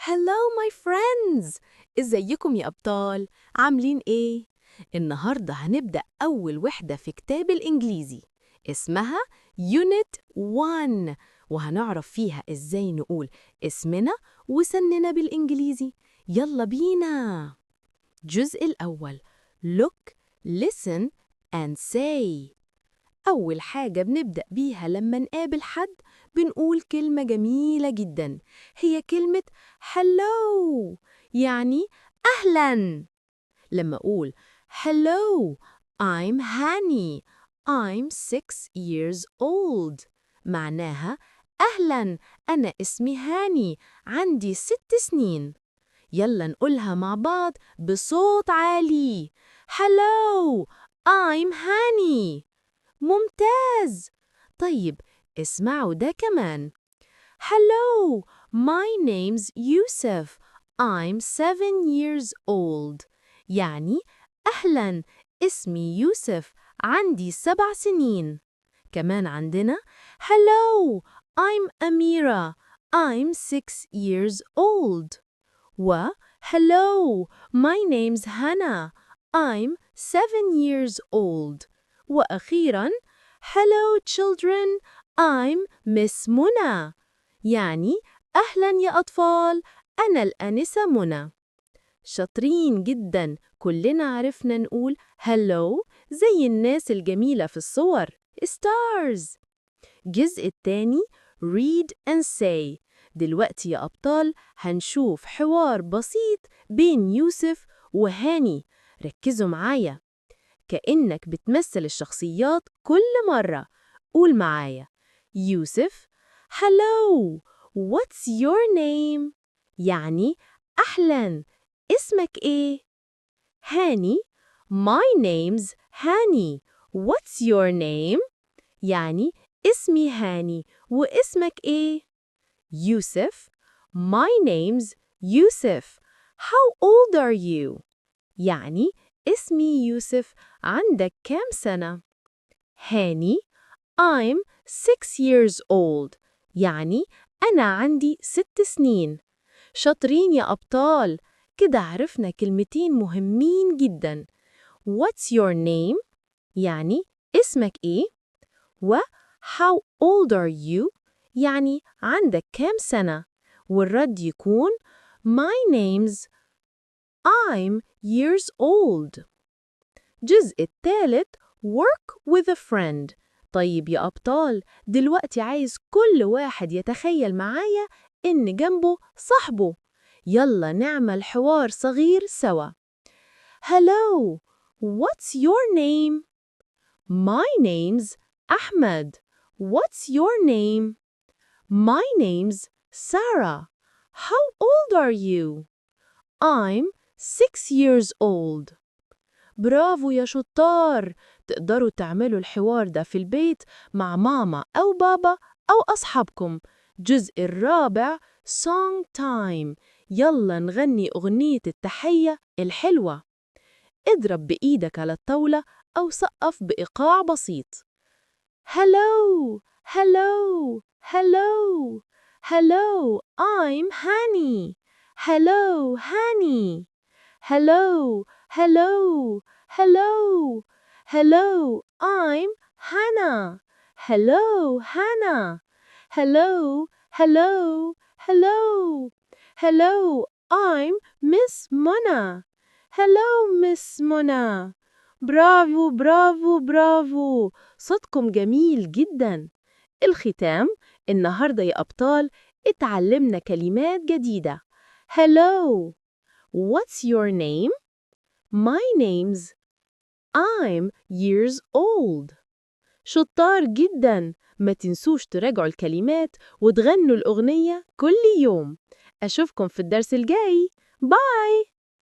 Hello my friends! ازيكم يا أبطال؟ عاملين ايه؟ النهاردة هنبدأ أول وحدة في كتاب الإنجليزي اسمها Unit 1 وهنعرف فيها ازاي نقول اسمنا وسننا بالإنجليزي. يلا بينا! الجزء الأول Look, listen and say. أول حاجة بنبدأ بيها لما نقابل حد بنقول كلمة جميلة جدا، هي كلمة hello، يعني أهلاً. لما أقول hello I'm Hani I'm 6 years old معناها أهلاً أنا اسمي هاني عندي 6 سنين. يلا نقولها مع بعض بصوت عالي. hello I'm Hani. ممتاز! طيب اسمعوا ده كمان. Hello, my name's Yusuf. I'm 7 years old. يعني أهلاً اسمي يوسف عندي 7 سنين. كمان عندنا Hello, I'm Amira. I'm 6 years old. و Hello, my name's Hannah. I'm 7 years old. وأخيراً Hello children, I'm Miss منى. يعني أهلاً يا أطفال، أنا الأنسة منى. شاطرين جداً، كلنا عرفنا نقول Hello زي الناس الجميلة في الصور Stars. الجزء الثاني Read and say. دلوقتي يا أبطال هنشوف حوار بسيط بين يوسف وهاني. ركزوا معايا كأنك بتمثل الشخصيات كل مرة. قول معايا يوسف Hello, what's your name؟ يعني أهلاً اسمك إيه؟ هاني My name's Hani. What's your name؟ يعني اسمي هاني واسمك إيه؟ يوسف My name's يوسف. How old are you؟ يعني اسمي يوسف عندك كام سنة؟ هاني I'm 6 years old. يعني أنا عندي 6 سنين. شاطرين يا أبطال، كده عرفنا كلمتين مهمين جدا. What's your name؟ يعني اسمك إيه؟ و How old are you؟ يعني عندك كام سنة؟ والرد يكون My name's I'm years old. الجزء الثالث Work with a friend. طيب يا أبطال، دلوقتي عايز كل واحد يتخيل معايا إن جنبه صاحبه. يلا نعمل حوار صغير سوا. Hello, what's your name؟ My name's Ahmed. What's your name؟ My name's Sarah. How old are you؟ I'm 6 years old. برافو يا شطار! تقدروا تعملوا الحوار ده في البيت مع ماما أو بابا أو أصحابكم. الجزء الرابع Song Time. يلا نغني أغنية التحية الحلوة. اضرب بإيدك على الطاولة أو سقف بإيقاع بسيط. Hello, hello, hello, hello, I'm Hani. Hello, Hani. Hello, hello, hello, hello, I'm Hannah. Hello, Hannah. Hello, hello, hello, hello, I'm Miss Mona. Hello, Miss Mona. برافو برافو برافو، صوتكم جميل جدا. الختام، النهاردة يا أبطال اتعلمنا كلمات جديدة. Hello. What's your name؟ My name's I'm years old. شطار جدا، ما تنسوش تراجعوا الكلمات وتغنوا الأغنية كل يوم. أشوفكم في الدرس الجاي. باي!